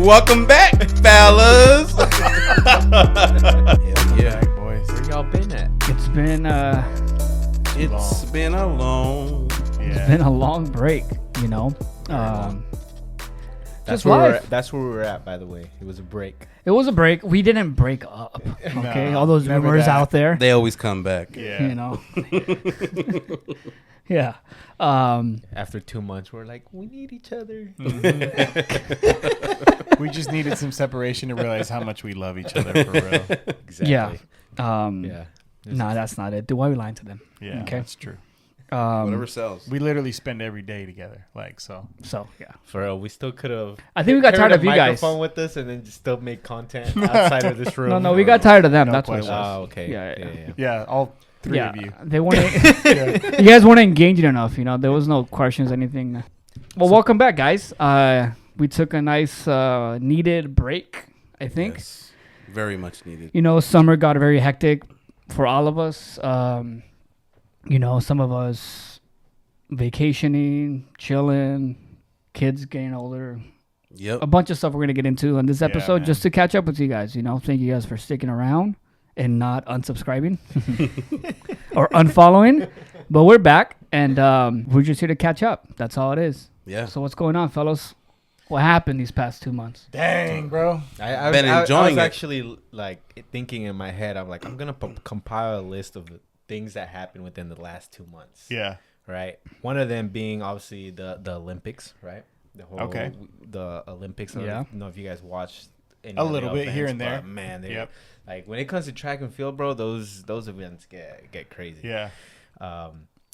Welcome back, fellas. Yeah, boys. Where y'all been at? It's been Been a long. it's been a long break, you know. That's Just where life. that's where we were at, by the way. It was a break. It was a break. We didn't break up. Okay, No, all those never rumors that. out there. They always come back. Yeah. You know. Yeah. After 2 months, we're like, we need each other. We just needed some separation to realize how much we love each other for real. Exactly. Yeah. Yeah. Nah, that's not it. Why are we lying to them? Yeah, Okay. that's true. Whatever sells. We literally spend every day together, so. So yeah. For real, we still could have. I think we got tired of you guys. Microphone with us and then just still make content outside of this room. No, we got tired of them. No That's what it question. was. Oh, okay. Yeah. Yeah, all three Yeah, of you. they weren't. You guys weren't engaging enough. You know, there was no questions, anything. Well, welcome back, guys. We took a nice needed break. I think. Yes. Very much needed. You know, summer got very hectic for all of us. You know, some of us vacationing, chilling, kids getting older. Yep. A bunch of stuff we're gonna get into in this episode, man. just to catch up with you guys. You know, thank you guys for sticking around and not unsubscribing or unfollowing. But we're back, and we're just here to catch up. That's all it is. Yeah. So what's going on, fellas? What happened these past 2 months? Dang, bro. I Been I enjoying was it. actually like thinking in my head, I'm like, I'm going to compile a list of the things that happened within the last 2 months. Yeah. Right. One of them being obviously the Olympics, right? The whole Okay. The Olympics. I Yeah. don't know if you guys watched any A of the little bit here events, and there. but, man, they Yep. like when it comes to track and field, bro, those events get crazy. Yeah.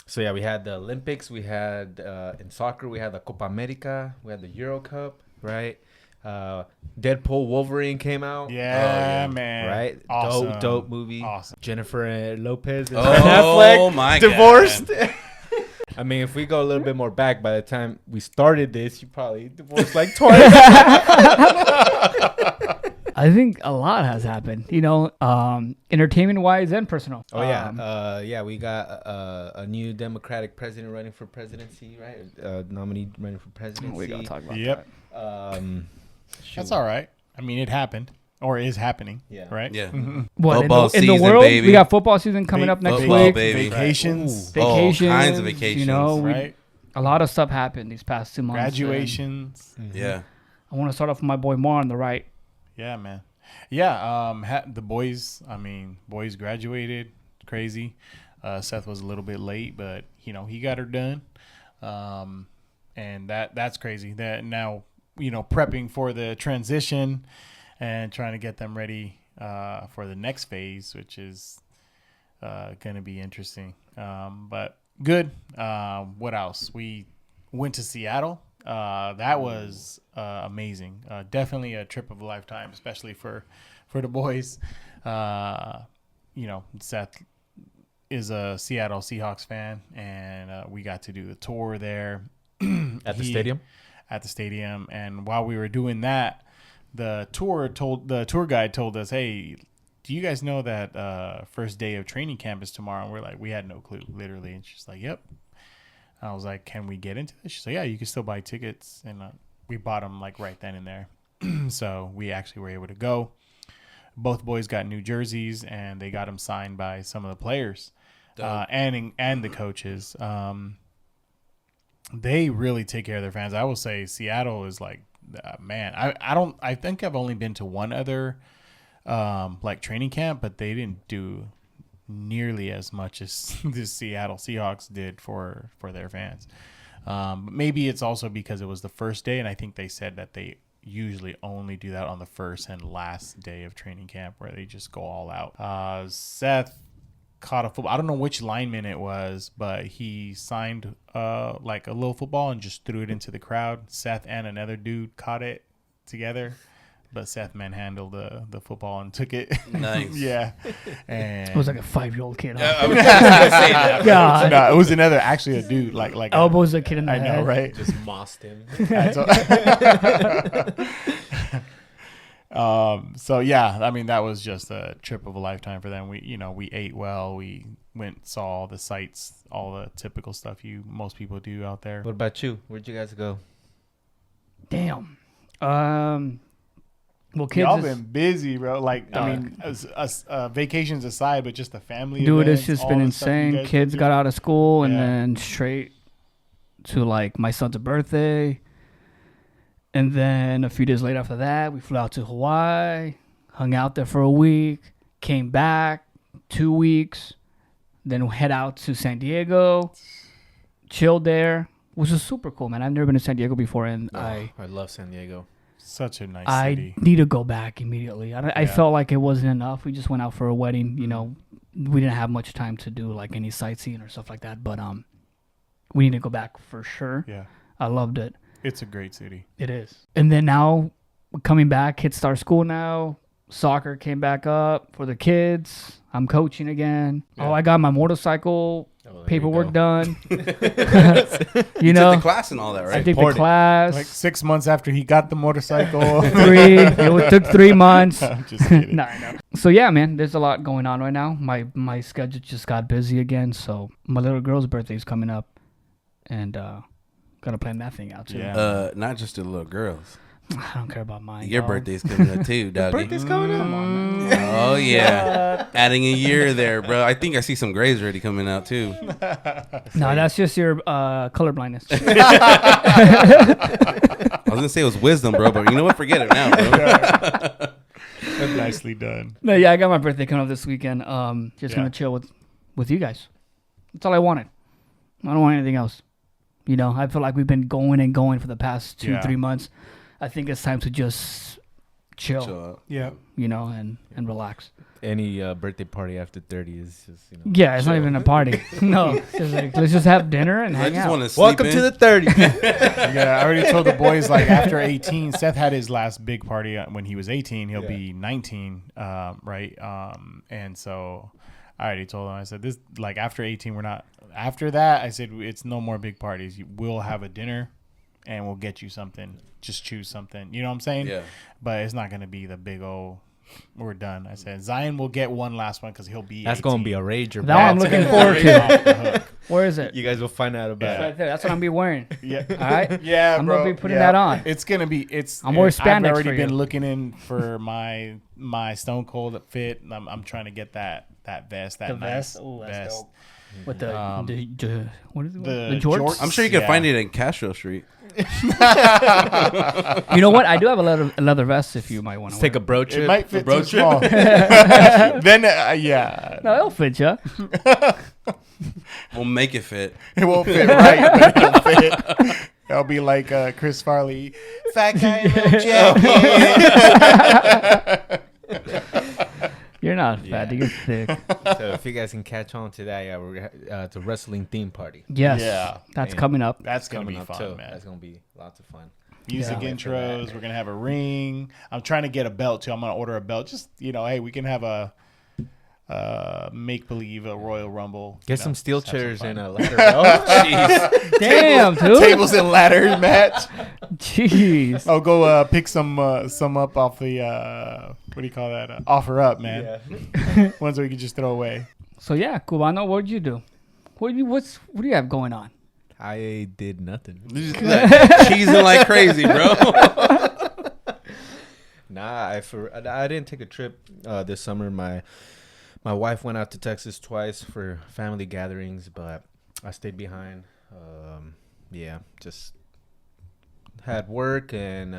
So yeah, we had the Olympics, we had in soccer, we had the Copa America, we had the Euro Cup, right? Deadpool, Wolverine came out. Yeah, man. Right? Awesome. Dope movie. Awesome. Jennifer Lopez and Oh, Ben Affleck my divorced. I mean, if we go a little bit more back, by the time we started this, you probably divorced like twice. I think a lot has happened. You know, entertainment wise and personal. Oh yeah, we got a new Democratic president running for presidency, right? Nominee running for presidency. We gotta talk about Yep. That's all right. I mean, it happened or is happening. Yeah. Right? Yeah. What Football in the season, world? baby. We got football season coming up next Football, week. baby. Vacations. Vacations, All kinds of vacations. You know, Right? a lot of stuff happened these past 2 months. Graduations. Yeah. I want to start off with my boy Mar on the right. Yeah, man. Yeah, the boys, boys graduated. Crazy. Seth was a little bit late, but, you know, he got her done. And that's crazy. That now, you know, prepping for the transition and trying to get them ready for the next phase, which is going to be interesting. But good. What else? We went to Seattle. That was amazing. Definitely a trip of a lifetime, especially for the boys. You know, Seth is a Seattle Seahawks fan, and we got to do the tour there At the stadium. At the stadium, and while we were doing that, the tour guide told us, "Hey, do you guys know that first day of training camp is tomorrow?" And we're like, we had no clue, literally. And she's like, "Yep." I was like, "Can we get into this?" She's like, "Yeah, you can still buy tickets." And we bought them like right then and there. So we actually were able to go. Both boys got new jerseys, and they got them signed by some of the players and the coaches. They really take care of their fans. I will say Seattle is like, man, I think I've only been to one other like training camp, but they didn't do nearly as much as the Seattle Seahawks did for their fans. Maybe it's also because it was the first day, and I think they said that they usually only do that on the first and last day of training camp, where they just go all out. Seth caught a football. I don't know which lineman it was, but he signed like a little football and just threw it into the crowd. Seth and another dude caught it together. But Seth manhandled the football and took it. Nice. Yeah. And It was like a 5-year-old kid. I was just gonna say that. God. no, it was actually a dude, like Elbows a kid in the I head. know, right? Just mossed him. So yeah, I mean, that was just a trip of a lifetime for them. We ate well. We went, saw all the sights, all the typical stuff most people do out there. What about you? Where'd you guys go? Damn. Well, kids, y'all is, been busy, bro. Like, I Dog. mean, vacations aside, but just the family. dude, events, it's just all been the stuff you insane. guys Kids do. got out of school and Yeah. then straight to like my son's birthday, and then a few days later after that, we flew out to Hawaii, hung out there for a week, came back 2 weeks, then head out to San Diego, chilled there, which was super cool, man. I've never been to San Diego before, and I love San Diego. Such a nice I city. need to go back immediately. I Yeah. felt like it wasn't enough. We just went out for a wedding. You know, we didn't have much time to do like any sightseeing or stuff like that. But we need to go back for sure. Yeah, I loved it. it's a great city. It is. And then now coming back, kids start school now. Soccer came back up for the kids. I'm coaching again. Yeah. Oh, I got my motorcycle Oh, there you paperwork go. done. You you took know, the class and all that, I right? did the Important. class. Like 6 months after he got the motorcycle. It took 3 months. I'm just kidding. No, I know. So yeah, man, there's a lot going on right now. My schedule just got busy again. So my little girl's birthday is coming up, and gotta plan that thing out too. Yeah. Not just the little girls. I don't care about mine. Your dog. birthday's coming up too, doggy. Birthday's coming up. Come on, man. Oh yeah, adding a year there, bro. I think I see some grays already coming out too. No, that's just your color blindness. I was gonna say it was wisdom, bro, but you know what? Forget it now, bro. Nicely done. No, yeah, I got my birthday coming up this weekend. Just Yeah. gonna chill with you guys. That's all I wanted. I don't want anything else. You know, I feel like we've been going and going for the past 2-3 months. I think it's time to just chill. So, Yeah. You know, and relax. Any birthday party after 30 is just, you know. Yeah, it's not even a party. No, it's just like, let's just have dinner and I hang just out. want to sleep Welcome in. to the 30. Yeah, I already told the boys, like, after 18, Seth had his last big party when he was 18. He'll Yeah. be 19, right? And so I already told him, I said, this, like, after 18, we're not, after that, I said, it's no more big parties. We'll have a dinner and we'll get you something. Just choose something. You know what I'm saying? Yeah. But it's not going to be the big old, we're done. I said, Zion will get one last one because he'll be That's 18. going to be a rager. That one I'm bro. looking forward to. Where is it? You guys will find out about It's it. right there. That's what I'm be wearing. Yeah. All right. Yeah, I'm bro. gonna be putting that on. It's gonna be. I'm wearing spandex I've already for been you. looking in for my Stone Cold fit. I'm trying to get that vest. That The nice vest? Ooh, that's vest. dope. With the what is it? the The jorts. jorts. I'm sure you can Yeah. find it in Castro Street. You know what? I do have a leather vest if you might want to. Let's take a bro trip. It might fit bro too small. Then yeah, No, it'll fit you. We'll make it fit. it won't fit right, but it'll fit. That'll be like Chris Farley, fat guy in a jacket. You're not fat. You're thick. So if you guys can catch on to that, yeah, we're it's a wrestling theme party. Yes. Yeah. That's Man. coming up. That's gonna be Coming up, fun, too. man. That's gonna be lots of fun. Music Yeah. intros. We're gonna have a ring. I'm trying to get a belt too. I'm gonna order a belt. Just hey, we can have a make believe a Royal Rumble. Get some steel just have some chairs fun. and a ladder. Jeez. Damn, dude. tables and ladders match. Jeez. I'll go pick some up off the what do you call that? Offer up, man. Ones that we can just throw away. So yeah, Cubano, what'd you do? What do you have going on? I did nothing. Just like cheesing like crazy, bro. Nah, I didn't take a trip this summer. My wife went out to Texas twice for family gatherings, but I stayed behind. Yeah, just had work and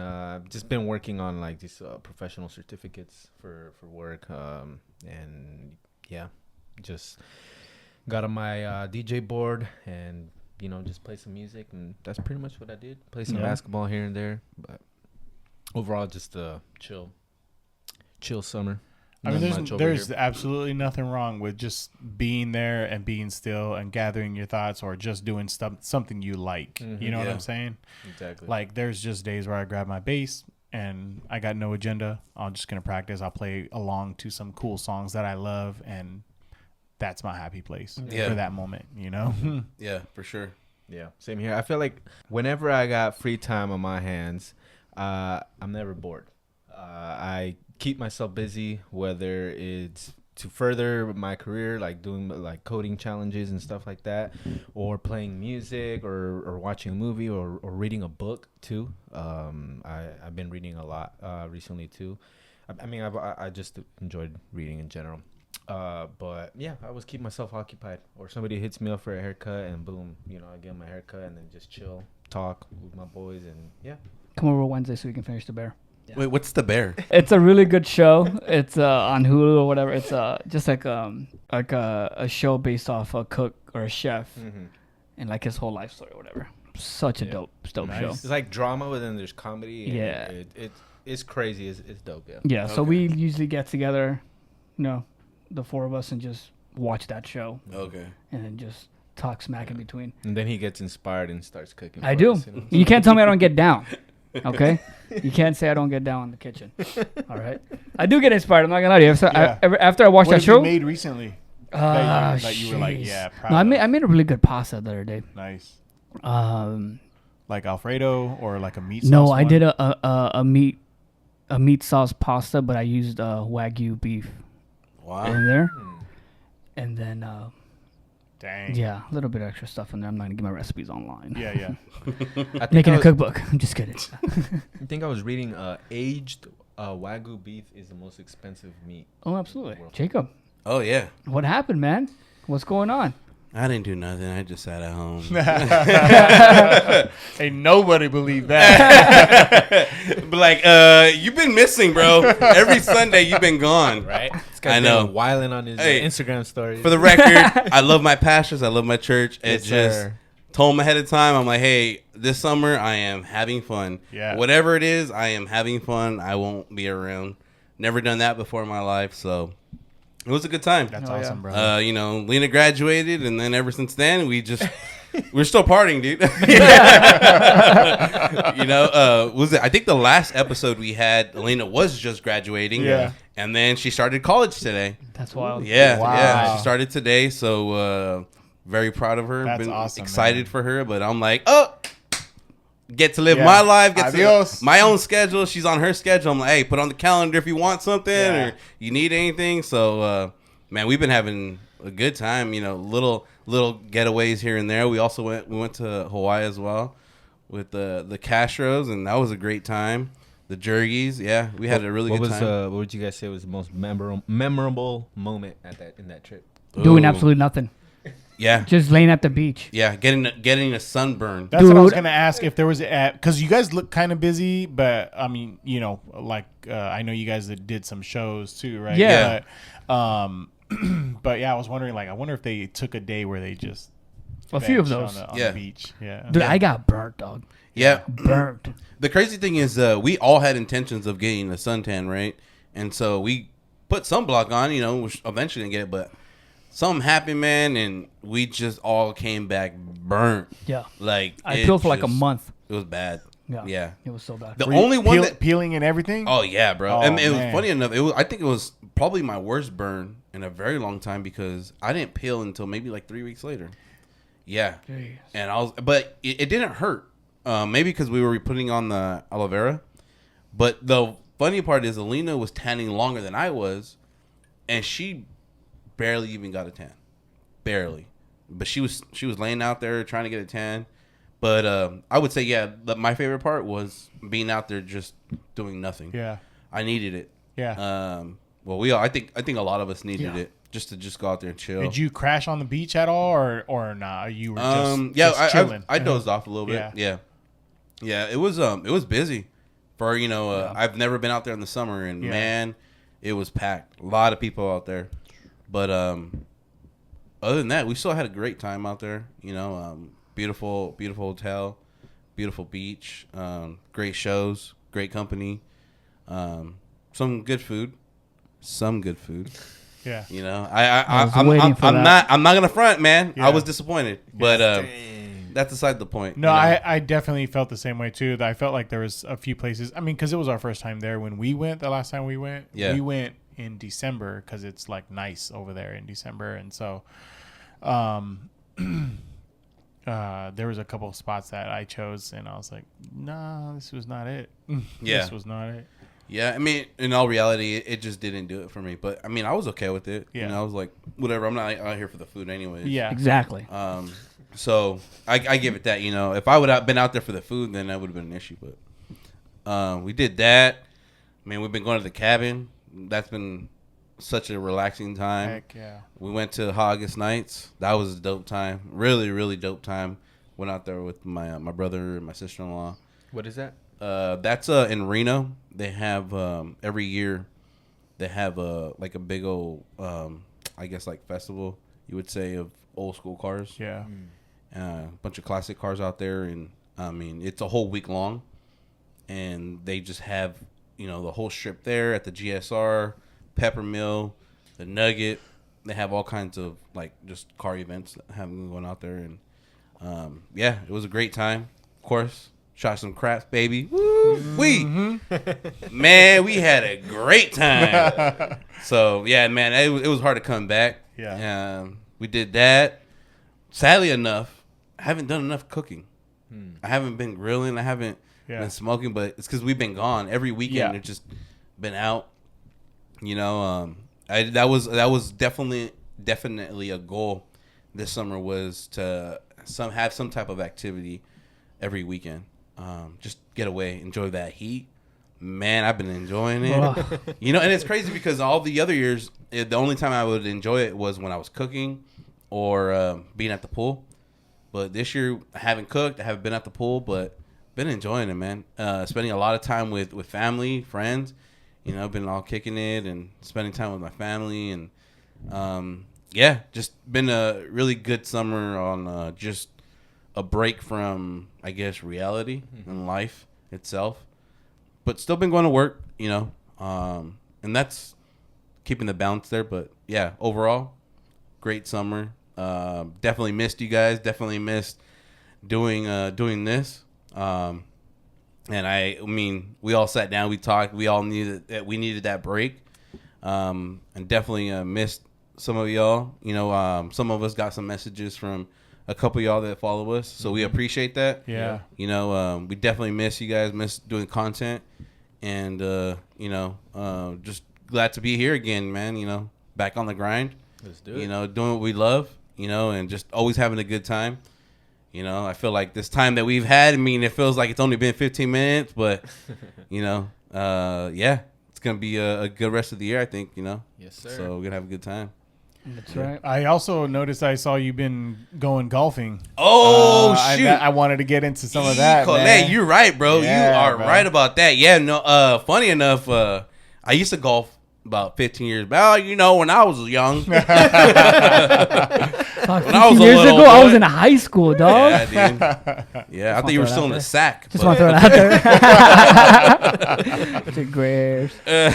just been working on like these professional certificates for work. And yeah, just got on my DJ board and just play some music, and that's pretty much what I did. Play some basketball here and there, but overall just a chill summer. I mean, Not much over there's here. absolutely nothing wrong with just being there and being still and gathering your thoughts, or just doing something you like. You know what Yeah. I'm saying? Exactly. Like, there's just days where I grab my bass and I got no agenda. I'm just gonna practice. I'll play along to some cool songs that I love, and that's my happy place Yeah. for that moment. Yeah, for sure. Yeah, same here. I feel like whenever I got free time on my hands, I'm never bored. I keep myself busy, whether it's to further my career, like doing like coding challenges and stuff like that, or playing music, or watching a movie, or reading a book too. I've been reading a lot recently too. I mean, I just enjoyed reading in general. But yeah, I always keep myself occupied. Or somebody hits me up for a haircut, and boom, I get my haircut, and then just chill, talk with my boys, and yeah. Come over Wednesday so we can finish The Bear. Yeah. Wait, what's The Bear? It's a really good show. It's on Hulu or whatever. It's just like a show based off a cook or a chef, and like his whole life story or whatever. Such a dope show. It's like drama, but then there's comedy. Yeah, it's crazy. It's dope. Yeah. Yeah. So we usually get together, the four of us, and just watch that show. Okay. And then just talk smack in between. And then he gets inspired and starts cooking. I do. You can't tell me I don't get down. Okay, you can't say I don't get down in the kitchen. All right, I do get inspired. I'm not gonna lie to you. After I watched that show, what have you made recently? That you were like, yeah, proud no, I made a really good pasta the other day. Nice. Like Alfredo or like a meat sauce. No, I did a meat sauce pasta, but I used Wagyu beef. Wow. In there, and then dang. Yeah, a little bit of extra stuff in there. I'm not gonna get my recipes online. Yeah. Making a cookbook. I'm just kidding. I think I was reading aged Wagyu beef is the most expensive meat. Oh, absolutely. Jacob. Oh, yeah. What happened, man? What's going on? I didn't do nothing. I just sat at home. Ain't nobody believe that. But like, you've been missing, bro. Every Sunday you've been gone. Right? I know. Wilding on his Instagram story. For the record, I love my pastors. I love my church. Yes, told them ahead of time. I'm like, hey, this summer I am having fun. Yeah. Whatever it is, I am having fun. I won't be around. Never done that before in my life, so it was a good time. That's awesome, bro. Lena graduated, and then ever since then, we're still partying, dude. Was it? I think the last episode we had, Lena was just graduating. Yeah. And then she started college today. That's wild. Yeah. Wow. Yeah. She started today, so very proud of her. That's Been awesome, excited man. for her, but I'm like, get to live my life, get Adios. to my own schedule. She's on her schedule. I'm like, hey, put on the calendar if you want something or you need anything. So, man, we've been having a good time. Little getaways here and there. We also went to Hawaii as well with the Castros, and that was a great time. The Jergies, yeah, we had a really good time. What would you guys say was the most memorable moment in that trip? Doing absolutely nothing. Yeah, just laying at the beach. Yeah, getting a sunburn. That's what I was gonna ask if there was because you guys look kind of busy, but I mean, I know you guys that did some shows too, right? Yeah. But yeah, I was wondering, I wonder if they took a day where they just a few of those on the beach. Yeah, dude, I got burnt, dog. Yeah, burnt. The crazy thing is, we all had intentions of getting a suntan, right? And so we put sunblock on, which eventually didn't get it, but something happened, man, and we just all came back burnt. Yeah. Like, I peeled for like a month. It was bad. Yeah. It was so bad. The only one that peeling and everything? Oh, yeah, bro. Oh, and it was funny enough. I think it was probably my worst burn in a very long time because I didn't peel until maybe like 3 weeks later. Yeah. Jeez. And but it didn't hurt. Maybe because we were putting on the aloe vera. But the funny part is Alina was tanning longer than I was, and she barely even got a tan. Barely. But she was laying out there trying to get a tan. But I would say, my favorite part was being out there just doing nothing. Yeah. I needed it. Yeah. I think a lot of us needed it just to go out there and chill. Did you crash on the beach at all or nah? You were just chilling. I dozed off a little bit. Yeah. It was busy for, I've never been out there in the summer, and man, it was packed. A lot of people out there. But other than that, we still had a great time out there. Beautiful hotel, beautiful beach, great shows, great company, some good food. Yeah. I'm not gonna front, man. Yeah. I was disappointed, but that's aside the point. No, I definitely felt the same way too. I felt like there was a few places. I mean, because it was our first time there when we went. The last time we went, we went in December because it's like nice over there in December, and so, there was a couple of spots that I chose, and I was like, no, this was not it. Yeah. This was not it. Yeah, I mean, in all reality, it just didn't do it for me. But I mean, I was okay with it. Yeah. You know, I was like, whatever. I'm not out here for the food anyways. Yeah. Exactly. So I give it that. You know, if I would have been out there for the food, then that would have been an issue. But we did that. I mean, we've been going to the cabin. That's been such a relaxing time. Heck yeah. We went to August Nights. That was a dope time. Really, really dope time. Went out there with my brother and my sister-in-law. What is that? That's in Reno. They have every year they have like a big old I guess like festival, you would say, of old school cars. Yeah. A bunch of classic cars out there, and I mean it's a whole week long, and they just have, you know, the whole strip there at the GSR, Peppermill, the Nugget. They have all kinds of like just car events that have been going out there, and yeah, it was a great time. Of course, shot some craps, baby. Woo wee, man, we had a great time. So yeah, man, it was hard to come back. Yeah, we did that. Sadly enough, I haven't done enough cooking. I haven't been grilling. I haven't been smoking, but it's because we've been gone every weekend. It's just been out. You know, that was definitely a goal this summer, was to have some type of activity every weekend. Just get away, enjoy that heat. Man, I've been enjoying it. You know, and it's crazy because all the other years, the only time I would enjoy it was when I was cooking or being at the pool. But this year, I haven't cooked. I haven't been at the pool, but been enjoying it, man. Spending a lot of time with family, friends. You know, I've been all kicking it and spending time with my family. And, yeah, just been a really good summer on just a break from, I guess, reality and life itself. But still been going to work, you know. And that's keeping the balance there. But, yeah, overall, great summer. Definitely missed you guys. Definitely missed doing this. And I mean, we all sat down, we talked, we all knew that we needed that break. And definitely missed some of y'all. You know, some of us got some messages from a couple of y'all that follow us, so we appreciate that. Yeah. You know, we definitely miss you guys, miss doing content, and you know, just glad to be here again, man. You know, back on the grind. Let's do it. You know, doing what we love. You know, and just always having a good time. You know, I feel like this time that we've had, I mean, it feels like it's only been 15 minutes, but, you know, yeah, it's going to be a good rest of the year, I think, you know. Yes, sir. So we're going to have a good time. That's right. I also noticed I saw you've been going golfing. Oh, shoot. I wanted to get into some of that, man. You're right, bro. Yeah, you are bro. right about that. Yeah, no, funny enough, I used to golf about 15 years back. You know, when I was young. Fuck, When I was 15 a years little ago, I boy. was in high school, dog. Yeah, dude. Yeah, I thought you were still in the sack. Just but- want to throw it out there. The gray hairs.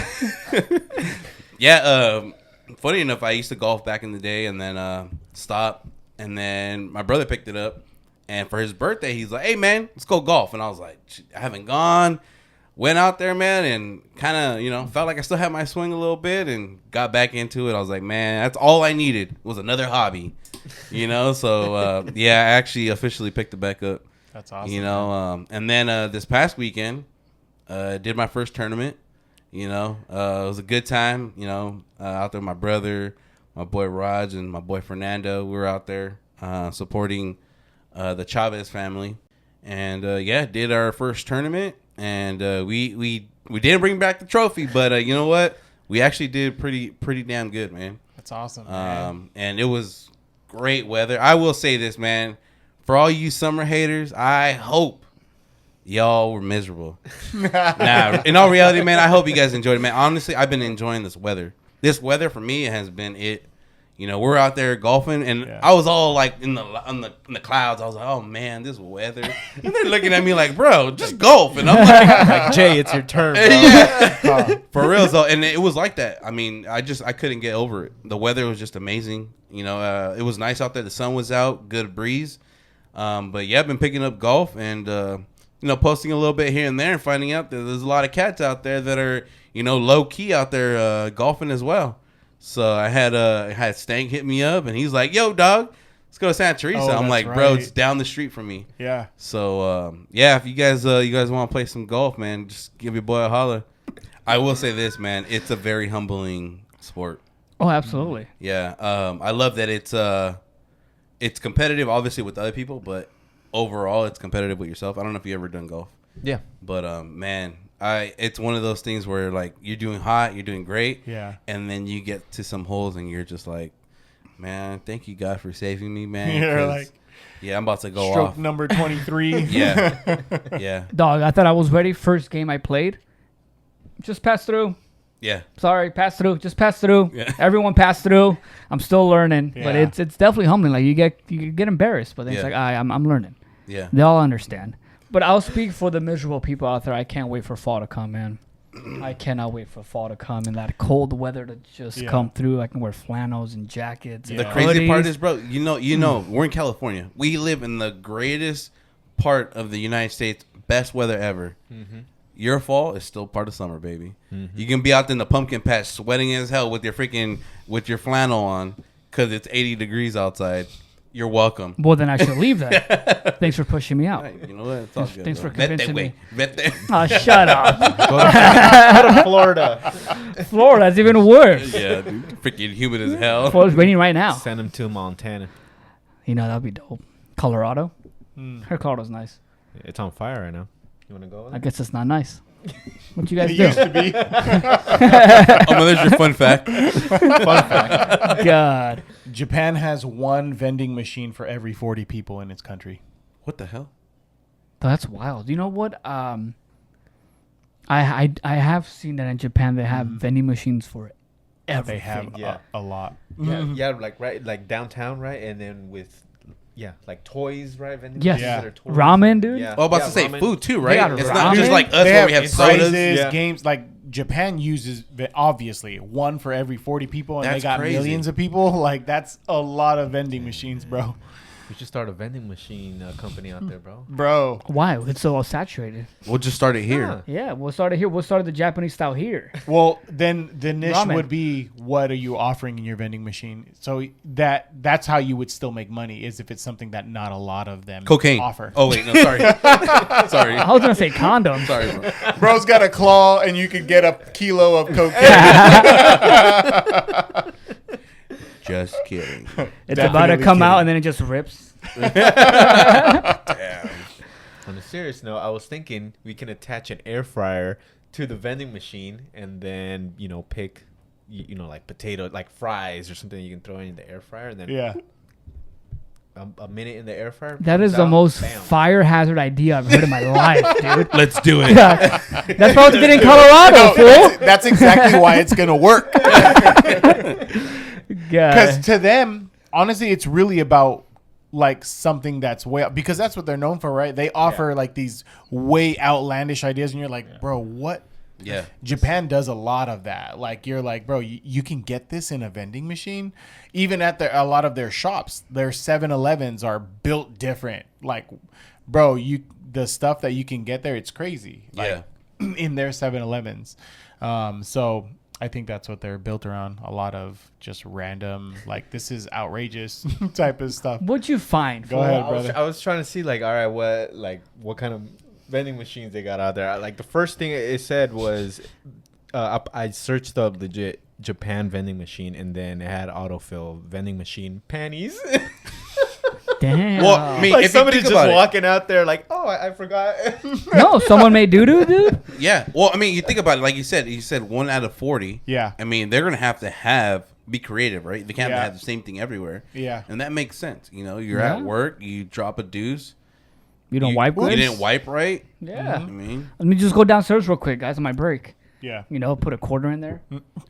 Yeah, funny enough, I used to golf back in the day and then stopped. And then my brother picked it up. And for his birthday, he's like, hey, man, let's go golf. And I was like, I haven't gone. Went out there, man, and kind of, you know, felt like I still had my swing a little bit and got back into it. I was like, man, that's all I needed was another hobby, you know? So, yeah, I actually officially picked it back up. That's awesome. You know, and then this past weekend, did my first tournament. You know, it was a good time, you know, out there with my brother, my boy Raj, and my boy Fernando. We were out there supporting the Chavez family. And, yeah, did our first tournament. And we didn't bring back the trophy, but you know what? We actually did pretty damn good, man. That's awesome, man. And it was great weather. I will say this, man. For all you summer haters, I hope y'all were miserable. Nah, in all reality, man, I hope you guys enjoyed it, man. Honestly, I've been enjoying this weather. This weather for me has been it. You know, we're out there golfing, and I was all like in the clouds. I was like, oh man, this weather. And they're looking at me like, bro, just golf. And I'm like, Jay, it's your turn, bro. yeah. For real though, and it was like that. I mean, I couldn't get over it. The weather was just amazing. You know, it was nice out there. The sun was out, good breeze. But yeah, I've been picking up golf and you know, posting a little bit here and there, and finding out that there's a lot of cats out there that are, you know, low key out there golfing as well. So I had Stank hit me up, and he's like, "Yo, dog, let's go to Santa Teresa." Oh, I'm like, that's "Bro, right. it's down the street from me." Yeah. So yeah, if you guys want to play some golf, man, just give your boy a holler. I will say this, man. It's a very humbling sport. Oh, absolutely. Yeah. I love that it's competitive, obviously, with other people, but overall, it's competitive with yourself. I don't know if you ever done golf. Yeah. But, man, it's one of those things where, like, you're doing hot, you're doing great. Yeah. And then you get to some holes and you're just like, man, thank you, God, for saving me, man. You're like, yeah, I'm about to go stroke off. number 23. Yeah. Yeah. Dog, I thought I was ready. First game I played, just pass through. Yeah. Sorry, pass through. Just pass through. Yeah. Everyone pass through. I'm still learning, but Yeah. it's definitely humbling. Like you get embarrassed, but then it's Yeah. like I'm learning. Yeah. They all understand. But I'll speak for the miserable people out there. I can't wait for fall to come, man. I cannot wait for fall to come and that cold weather to just come through. I can wear flannels and jackets. Yeah. The And crazy hoodies. part is, bro, you know, we're in California. We live in the greatest part of the United States, best weather ever. Mm-hmm. Your fall is still part of summer, baby. Mm-hmm. You can be out in the pumpkin patch sweating as hell with your flannel on because it's 80 degrees outside. You're welcome. Well, then I should leave then. Thanks for pushing me out. Right, you know what? It's all good. Thanks for Vete, convincing güey. me. Vete. Oh, shut up. Go to Florida. Florida's even worse. Yeah, dude. Freaking humid as hell. Florida's raining right now. Send them to Montana. You know, that'd be dope. Colorado. Her Colorado's nice. It's on fire right now. You want to go? I guess it's not nice. What you guys It do? used to be. Oh, there's your fun fact. God. Japan has one vending machine for every 40 people in its country. What the hell? That's wild. You know what? I have seen that in Japan they have vending machines for everything. They have Yeah. a lot. Yeah, like downtown, right? And then with like toys, right? Vending Yes. machines Yeah. that are toys. Ramen, dude. Yeah. Oh, about to say ramen. food too, They got right? It's not ramen. just like us They where we have sodas. prizes, Yeah. games. Like Japan uses obviously one for every 40 people, and That's they got crazy. millions of people. Like that's a lot of vending machines, bro. We should start a vending machine company out there, bro. Bro, Why? It's so saturated. We'll just start it here. Yeah, we'll start it here. We'll start the Japanese style here. well then the niche Ramen. would be what are you offering in your vending machine? So that's how you would still make money is if it's something that not a lot of them Cocaine. offer. Oh wait, no, sorry. Sorry. I was gonna say condoms. Sorry, bro. Bro's got a claw, and you could get a kilo of cocaine. Just kidding. It's about to Definitely come out kidding. and then it just rips. Damn. On a serious note, I was thinking we can attach an air fryer to the vending machine and then, pick, like potato, like fries or something you can throw in the air fryer and then Yeah. a minute in the air fryer. That comes is the out, most bam. fire hazard idea I've heard in my life, dude. Let's do it. Yeah. That's why I did in Colorado, fool. That's exactly why it's gonna work. Because God. to them, honestly, it's really about like something that's way out, because that's what they're known for, right? They offer like these way outlandish ideas, and you're like, bro, what? Yeah. Japan does a lot of that. Like you're like, bro, you can get this in a vending machine. Even at a lot of their shops, their 7-Elevens are built different. Like, bro, the stuff that you can get there, it's crazy. Like, in their 7-Elevens. So I think that's what they're built around. A lot of just random, like, this is outrageous type of stuff. What'd you find? Go fool? ahead. I was, brother. I was trying to see like, all right, what kind of vending machines they got out there. Like the first thing it said was, I searched up legit Japan vending machine, and then it had autofill vending machine panties. Damn. Well, I mean, Like if you somebody's think just about it, walking out there like, oh, I forgot. No, someone made doo-doo, dude. yeah. Well, I mean, you think about it, like you said 1 out of 40. Yeah. I mean, they're gonna have to be creative, right? They can't Yeah. have the same thing everywhere. Yeah. And that makes sense. You're Yeah. at work, you drop a deuce. You don't wipe You good? didn't wipe right. Yeah. I mean, Let me just go downstairs real quick, guys, on my break. Yeah. Put a quarter in there.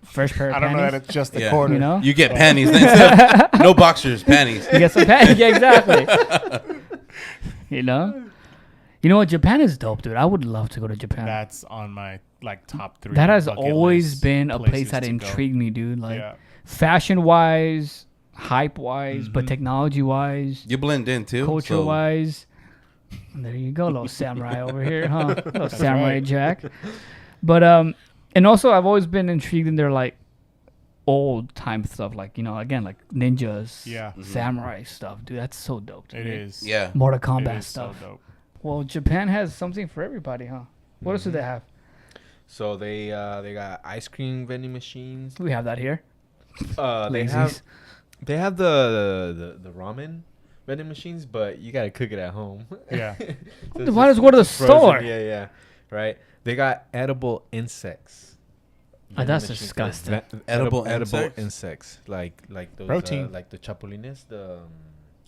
Fresh pair of I don't know that panties. it's just the Yeah. quarter. You know? you get panties. Instead of, no boxers, panties. You get some panties. Yeah, exactly. You know what? Japan is dope, dude. I would love to go to Japan. That's on my like top 3. That has bucket always list been a place places that to go. intrigued me, dude. Like Yeah. fashion-wise, hype-wise, but technology-wise, You blend in too. so- culture-wise. There you go, little samurai over here, huh? Little samurai right. Jack. But and also I've always been intrigued in their like old time stuff, like again like ninjas, Yeah. samurai stuff, dude. That's so dope. To It me. is. Yeah. Mortal It Kombat is stuff. so dope. Well, Japan has something for everybody, huh? What else do they have? So they got ice cream vending machines. We have that here. They have the ramen vending machines, but you gotta cook it at home. Yeah. So Why does go to the frozen. store? Yeah. Right. They got edible insects. That's disgusting. Edible insects like those protein, like the chapulines, the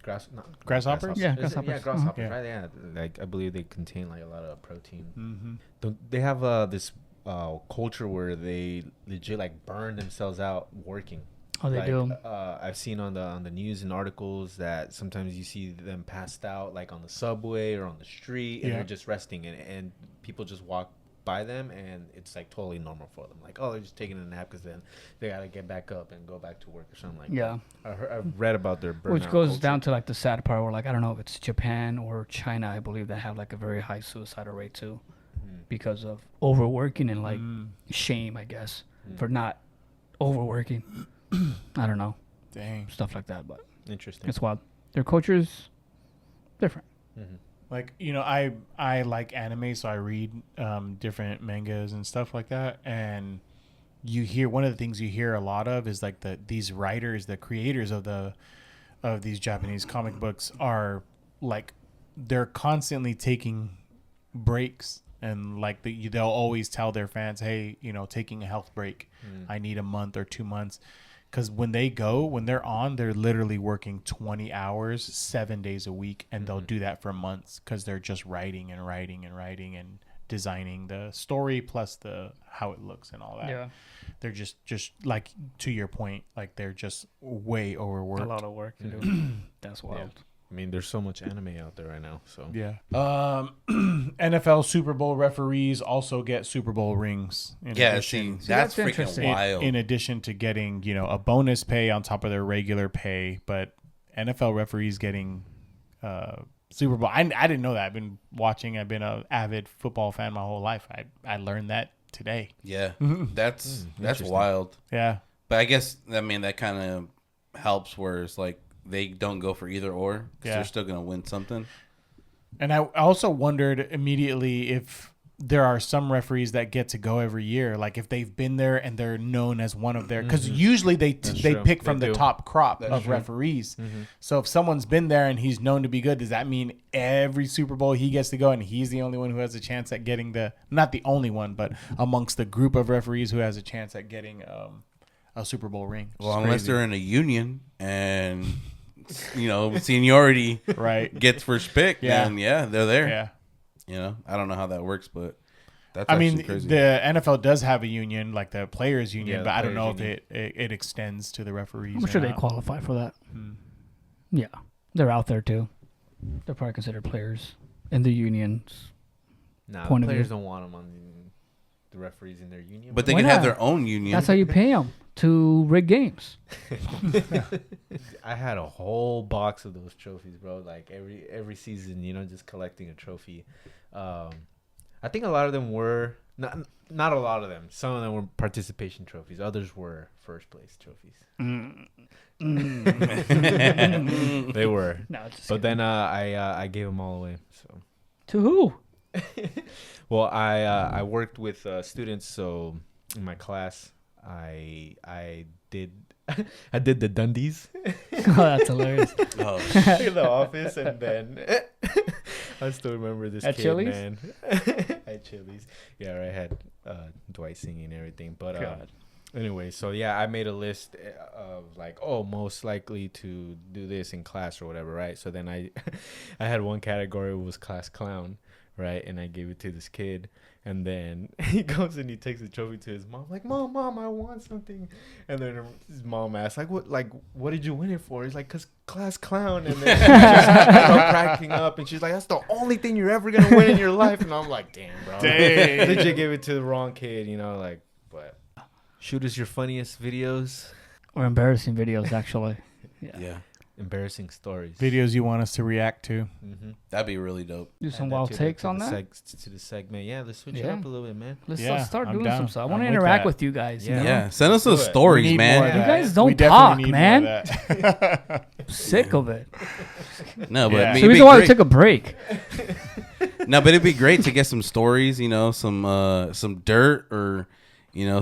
grasshoppers. Yeah, grasshoppers. Yeah, grasshoppers. Yeah. Right. Yeah, like I believe they contain like a lot of protein. Mm-hmm. They have this culture where they legit like burn themselves out working. Oh, they do. I've seen on the news and articles that sometimes you see them passed out like on the subway or on the street, and they're just resting, and people just walk by them, and it's like totally normal for them. Like, oh, they're just taking a nap because then they gotta get back up and go back to work or something like that. I've read about their burnout Which goes culture. down to like the sad part where like I don't know if it's Japan or China, I believe, that have like a very high suicidal rate too, because of overworking and like shame, I guess, for not overworking. I don't know. Dang. Stuff like that, but Interesting. it's wild. Their culture's different. Like, you know, I like anime, so I read different mangas and stuff like that. And you hear, one of the things you hear a lot of is like these writers, the creators of these Japanese comic books are like, they're constantly taking breaks, and like they'll always tell their fans, hey, you know, taking a health break. I need a month or 2 months. Because when they're on, they're literally working 20 hours, 7 days a week. And they'll do that for months because they're just writing and designing the story plus how it looks and all that. Yeah. They're just like, to your point, like they're just way overworked. A lot of work to do. That's wild. Yeah. I mean, there's so much anime out there right now. So Yeah. NFL Super Bowl referees also get Super Bowl rings. That's that's freaking interesting. wild. In addition to getting, you know, a bonus pay on top of their regular pay, but NFL referees getting Super Bowl. I didn't know that. I've been watching. I've been an avid football fan my whole life. I learned that today. Yeah, that's wild. Yeah. But I guess, I mean, that kind of helps where it's like they don't go for either or because they're still going to win something. And I also wondered immediately if there are some referees that get to go every year, like if they've been there and they're known as one of their, because usually they pick from the top crop of referees. So if someone's been there and he's known to be good, does that mean every Super Bowl he gets to go and he's the only one who has a chance at getting not the only one, but amongst the group of referees who has a chance at getting a Super Bowl ring? Well, unless they're in a union and, you know, seniority gets first pick, then they're there. Yeah. You know, I don't know how that works, but that's crazy. The NFL does have a union, like the players' union, but I don't know if it extends to the referees. I'm sure they qualify for that. Yeah, they're out there too. They're probably considered players in the unions. Nah, point of players view. don't want them on the referees in their union. But they Why can have not? their own union. That's how you pay them to rig games. I had a whole box of those trophies, bro. Like every season, you know, just collecting a trophy. I think a lot of them were not a lot of them. Some of them were participation trophies. Others were first place trophies. They were. No, just But then I gave them all away. So to who? well, I worked with students, so in my class, I did I did the Dundies Oh, that's hilarious. in the office, and then I still remember this At kid, Chili's? man. At Chili's, yeah, I had Dwight singing and everything, but God. anyway, so yeah, I made a list of like, most likely to do this in class or whatever, right? So then I had one category was class clown, right? And I gave it to this kid, and then he goes and he takes the trophy to his mom, like, mom, I want something. And then his mom asks, what did you win it for? He's like, 'cause class clown. And then she just started cracking up, and she's like, that's the only thing you're ever gonna win in your life. And I'm like, damn, bro, legit gave it to the wrong kid, you know, like. But shoot us your funniest videos, Or embarrassing videos, actually. Yeah. embarrassing stories, Videos you want us to react to. That'd be really dope. Do some wild takes on that. To the segment. Yeah, let's switch it up a little bit, man. Let's Yeah, start I'm doing down. some stuff. I want I'm to with interact that. with you guys. You know? Yeah. Send us those Do it. stories, We need man. more of You that. guys don't We definitely talk, need more man. of that. Sick of it. No, but Yeah. It's it'd the be reason why we great. took a break. No, but it'd be great to get some stories, some dirt or,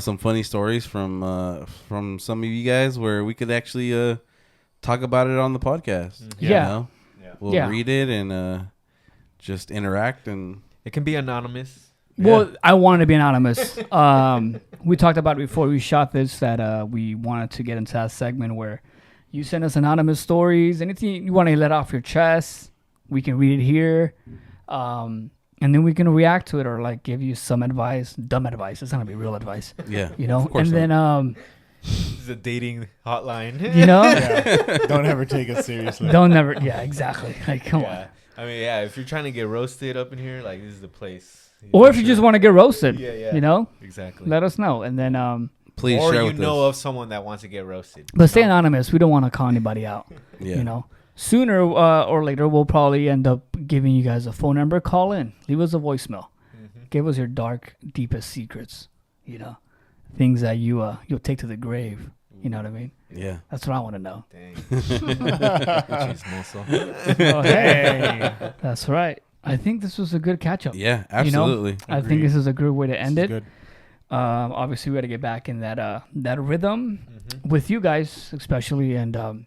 some funny stories from some of you guys where we could actually talk about it on the podcast. Yeah. We'll read it and just interact, and it can be anonymous. Well, I wanted to be anonymous. We talked about it before we shot this that we wanted to get into that segment where you send us anonymous stories, anything you want to let off your chest, we can read it here, and then we can react to it or like give you some advice, dumb advice. It's not gonna be real advice. Yeah, and then this is a dating hotline. Don't ever take us seriously. Yeah, exactly. Like, come on. I mean, if you're trying to get roasted up in here, like this is the place. Or if you just want to get roasted, exactly. let us know, and then please or share you with know us. of someone that wants to get roasted. But stay anonymous. We don't want to call anybody out. Yeah. Sooner or later, we'll probably end up giving you guys a phone number. Call in. Leave us a voicemail. Give us your dark, deepest secrets. Things that you'll take to the grave. You know what I mean? Yeah. That's what I want to know. Dang. Hey, that's right. I think this was a good catch up. Yeah, absolutely. I think this is a good way to end it. Good. Obviously, we got to get back in that rhythm with you guys, especially, and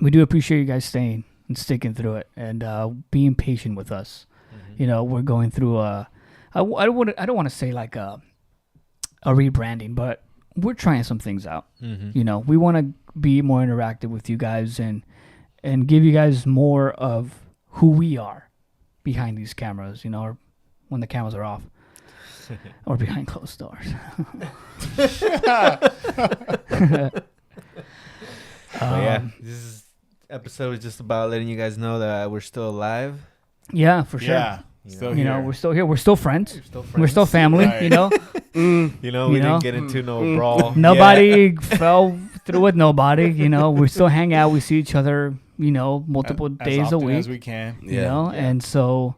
we do appreciate you guys staying and sticking through it and being patient with us. We're going through I don't want to say like a rebranding, but we're trying some things out. We want to be more interactive with you guys and give you guys more of who we are behind these cameras, or when the cameras are off or behind closed doors. This episode is just about letting you guys know that we're still alive. Yeah, for sure. Yeah. Still here. We're still here. We're still friends. We're We're still family. Right. we didn't get into no brawl. Nobody fell through with nobody. We still hang out. We see each other. Multiple days a week as we can. and so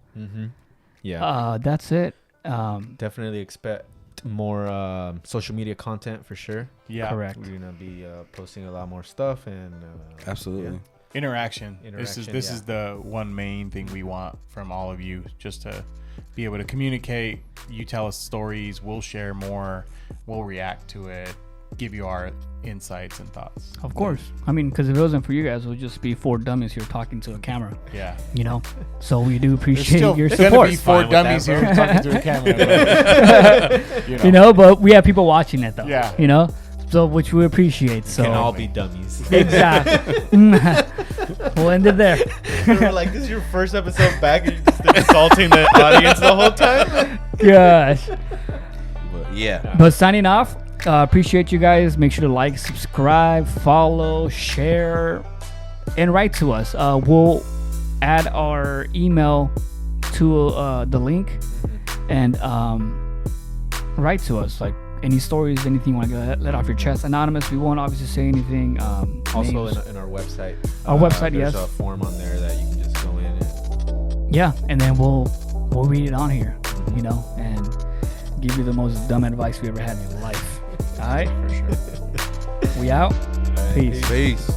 that's it. Definitely expect more social media content for sure. Yeah, correct. We're gonna be posting a lot more stuff and absolutely interaction. This is the one main thing we want from all of you, just to be able to communicate. You tell us stories, we'll share more, we'll react to it, give you our insights and thoughts. Of course. I mean, because if it wasn't for you guys, it would just be four dummies here talking to a camera. Yeah. So we do appreciate your There's support. gonna be four dummies here talking to a camera. But we have people watching it though. Yeah. So which we appreciate. So can all be dummies. Exactly. We'll end it there. We're like, this is your first episode back and you're just insulting the audience the whole time? Gosh. But signing off. Appreciate you guys. Make sure to like, subscribe, follow, share, and write to us. We'll add our email to the link and write to us. Like any stories, anything you want to let off your chest. Anonymous. We won't obviously say anything. Also in our website. Our website, there's yes. a form on there that you can just go in and. Yeah, and then we'll read it on here, and give you the most dumb advice we ever had in your life. All right? For sure. We out. Peace. Peace.